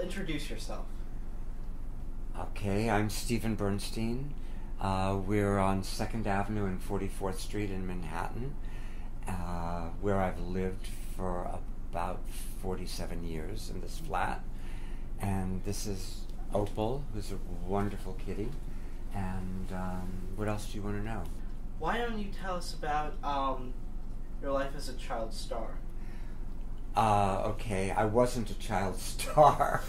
introduce yourself. Okay, I'm Stephen Bernstein. We're on 2nd Avenue and 44th Street in Manhattan, where I've lived for about 47 years in this flat. And this is Opal, who's a wonderful kitty. And what else do you want to know? Why don't you tell us about your life as a child star? Okay, I wasn't a child star.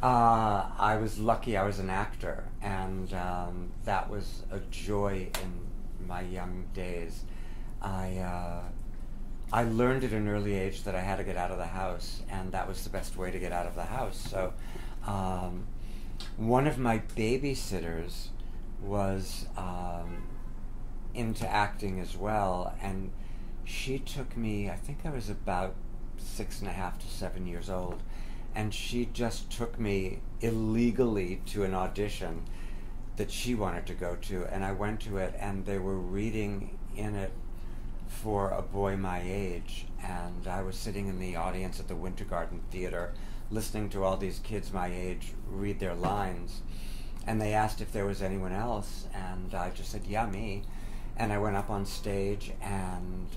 I was lucky I was an actor, and that was a joy in my young days. I learned at an early age that I had to get out of the house, and that was the best way to get out of the house. So one of my babysitters was into acting as well, and she took me, I think I was about 6.5 to 7 years old, and she just took me illegally to an audition that she wanted to go to, and I went to it, and they were reading in it for a boy my age, and I was sitting in the audience at the Winter Garden Theater listening to all these kids my age read their lines, and they asked if there was anyone else, and I just said, yeah, me. And I went up on stage, and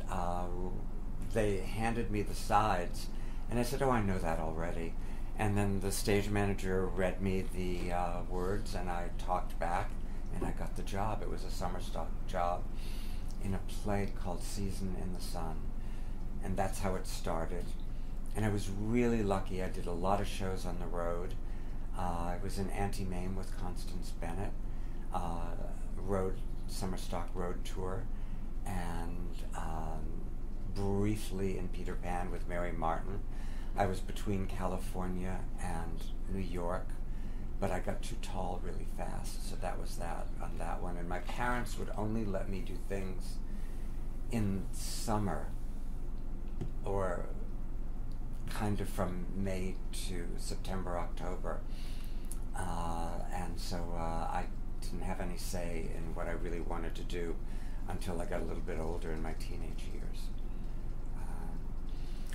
they handed me the sides, and I said, oh, I know that already. And then the stage manager read me the words, and I talked back, and I got the job. It was a summer stock job in a play called Season in the Sun, and that's how it started. And I was really lucky. I did a lot of shows on the road. I was in Auntie Mame with Constance Bennett, summer stock road tour, and briefly in Peter Pan with Mary Martin. I was between California and New York, but I got too tall really fast, so that was that on that one. And my parents would only let me do things in summer, or kind of from May to September, October. And so I didn't have any say in what I really wanted to do until I got a little bit older in my teenage years.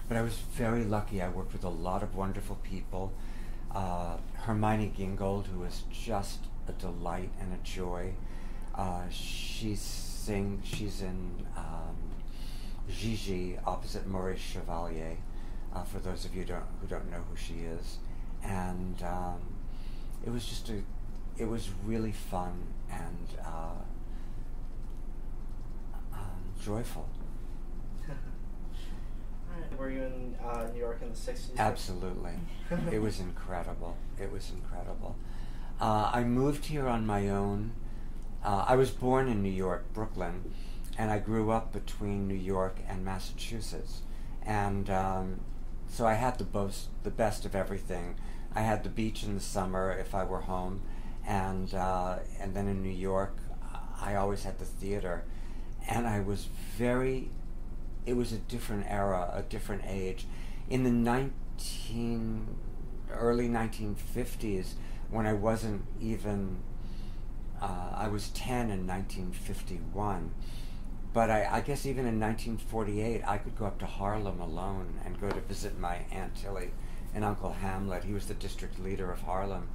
But I was very lucky. I worked with a lot of wonderful people. Hermione Gingold, who is just a delight and a joy. She's in Gigi opposite Maurice Chevalier, for those of you who don't know who she is. And it was it was really fun and joyful. Were you in New York in the 60s? Absolutely. It was incredible. It was incredible. I moved here on my own. I was born in New York, Brooklyn, and I grew up between New York and Massachusetts. And so I had the best of everything. I had the beach in the summer if I were home, and then in New York, I always had the theater. And I was it was a different era, a different age. In the early 1950s, when I wasn't even, I was 10 in 1951, but I guess even in 1948, I could go up to Harlem alone and go to visit my Aunt Tilly and Uncle Hamlet. He was the district leader of Harlem.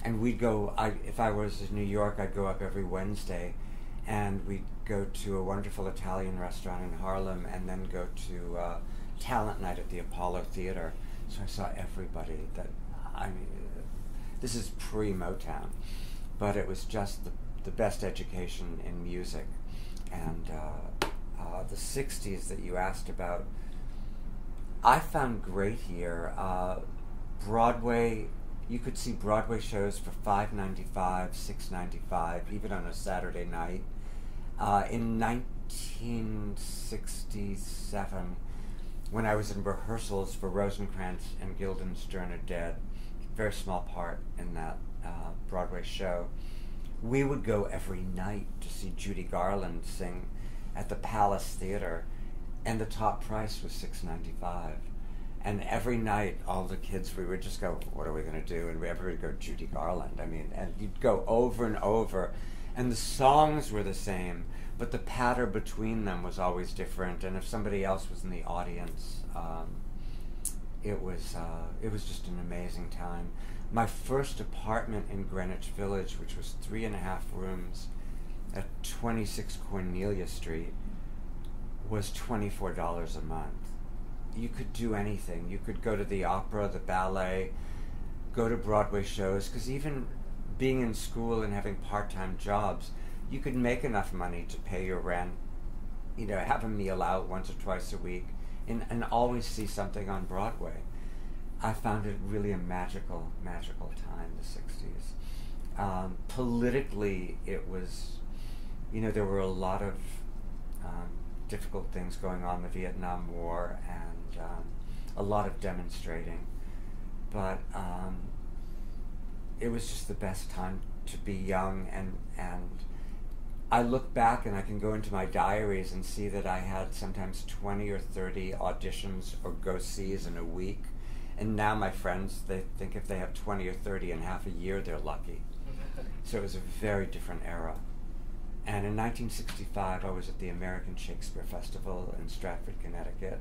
And we'd go, if I was in New York, I'd go up every Wednesday, and we'd go to a wonderful Italian restaurant in Harlem, and then go to talent night at the Apollo Theater. So I saw everybody. This is pre-Motown, but it was just the best education in music. And the 60s that you asked about, I found great here. Broadway, you could see Broadway shows for $5.95, $6.95, even on a Saturday night. In 1967, when I was in rehearsals for Rosencrantz and Guildenstern are Dead, very small part in that Broadway show, we would go every night to see Judy Garland sing at the Palace Theater, and the top price was $6.95. And every night, all the kids, we would just go, what are we going to do? And everybody would go, Judy Garland. I mean, and you'd go over and over. And the songs were the same, but the patter between them was always different. And if somebody else was in the audience, it was just an amazing time. My first apartment in Greenwich Village, which was 3.5 rooms at 26 Cornelia Street, was $24 a month. You could do anything. You could go to the opera, the ballet, go to Broadway shows, because even being in school and having part-time jobs, you could make enough money to pay your rent, have a meal out once or twice a week, and always see something on Broadway. I found it really a magical time, the 60s. Politically, it was, there were a lot of difficult things going on, the Vietnam War, and a lot of demonstrating. But it was just the best time to be young, and I look back and I can go into my diaries and see that I had sometimes 20 or 30 auditions or go-sees in a week. And now my friends, they think if they have 20 or 30 in half a year, they're lucky. So it was a very different era. And in 1965, I was at the American Shakespeare Festival in Stratford, Connecticut.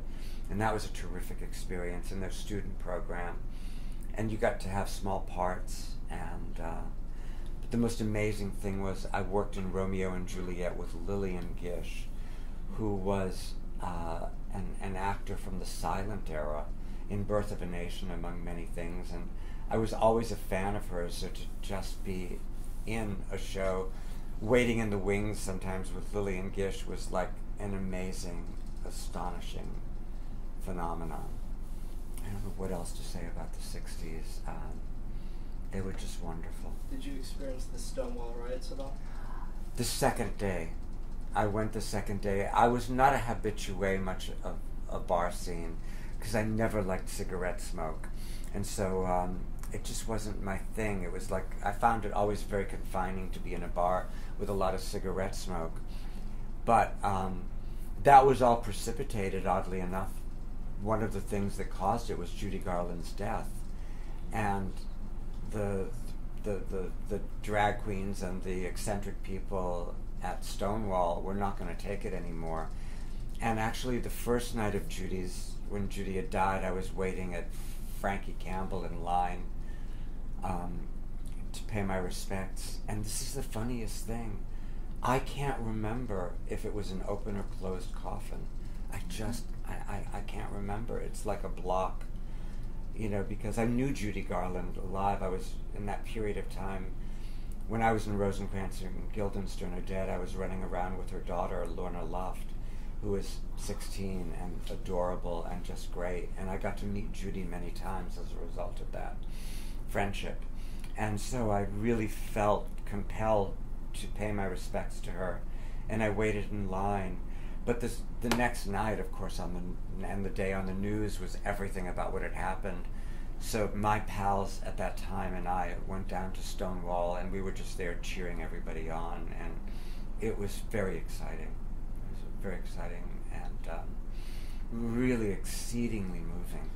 And that was a terrific experience in their student program. And you got to have small parts. And but the most amazing thing was I worked in Romeo and Juliet with Lillian Gish, who was an actor from the silent era in Birth of a Nation, among many things. And I was always a fan of hers, so to just be in a show, waiting in the wings sometimes with Lillian Gish, was like an amazing, astonishing phenomenon. I don't know what else to say about the 60s. They were just wonderful. Did you experience the Stonewall riots at all? The second day. I went the second day. I was not a habitué much of a bar scene, because I never liked cigarette smoke. And so it just wasn't my thing. It was like, I found it always very confining to be in a bar with a lot of cigarette smoke. But that was all precipitated, oddly enough. One of the things that caused it was Judy Garland's death. And the drag queens and the eccentric people at Stonewall were not going to take it anymore. And actually the first night of when Judy had died, I was waiting at Frankie Campbell in line to pay my respects. And this is the funniest thing. I can't remember if it was an open or closed coffin. I can't remember. It's like a block, because I knew Judy Garland alive. I was in that period of time when I was in Rosencrantz and Guildenstern are dead. I was running around with her daughter, Lorna Luft, who was 16 and adorable and just great. And I got to meet Judy many times as a result of that friendship. And so I really felt compelled to pay my respects to her. And I waited in line. But the next night, of course, and the day on the news was everything about what had happened. So my pals at that time and I went down to Stonewall, and we were just there cheering everybody on. And it was very exciting. Very exciting and really exceedingly moving,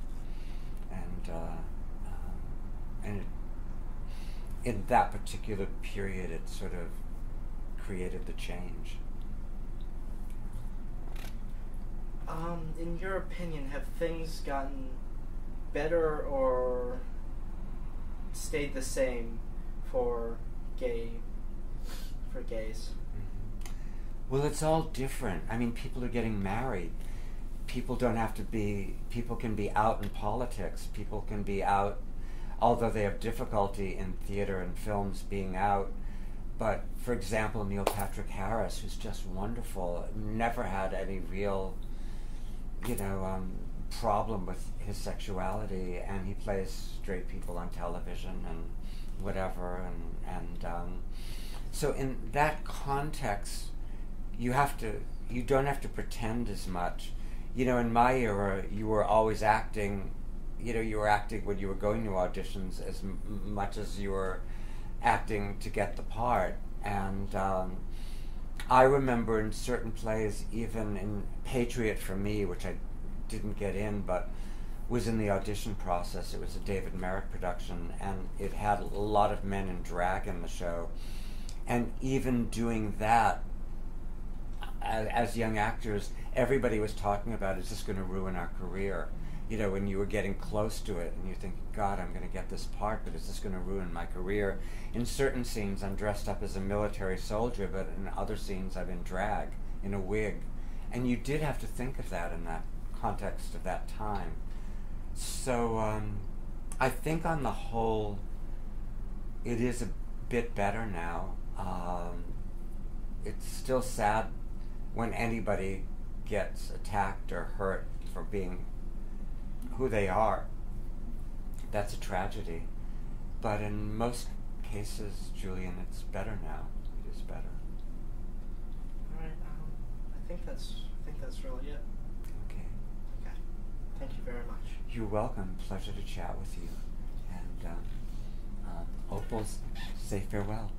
and in that particular period, it sort of created the change. In your opinion, have things gotten better or stayed the same for gays? Well, it's all different. I mean, people are getting married. People can be out in politics. People can be out, although they have difficulty in theater and films being out. But, for example, Neil Patrick Harris, who's just wonderful, never had any real, problem with his sexuality, and he plays straight people on television and whatever. And so in that context, you don't have to pretend as much. In my era, you were always acting, you were acting when you were going to auditions as much as you were acting to get the part. And I remember in certain plays, even in Patriot for Me, which I didn't get in, but was in the audition process. It was a David Merritt production, and it had a lot of men in drag in the show. And even doing that, as young actors, everybody was talking about, is this going to ruin our career? you know, when you were getting close to it and you're thinking, God, I'm going to get this part, but is this going to ruin my career? In certain scenes, I'm dressed up as a military soldier, but in other scenes, I'm in drag, in a wig. And you did have to think of that in that context of that time. So I think on the whole, it is a bit better now. It's still sad when anybody gets attacked or hurt for being who they are. That's a tragedy. But in most cases, Julian, it's better now. It is better. All right. I think that's really it. Okay. Okay. Thank you very much. You're welcome. Pleasure to chat with you. And Opal, say farewell.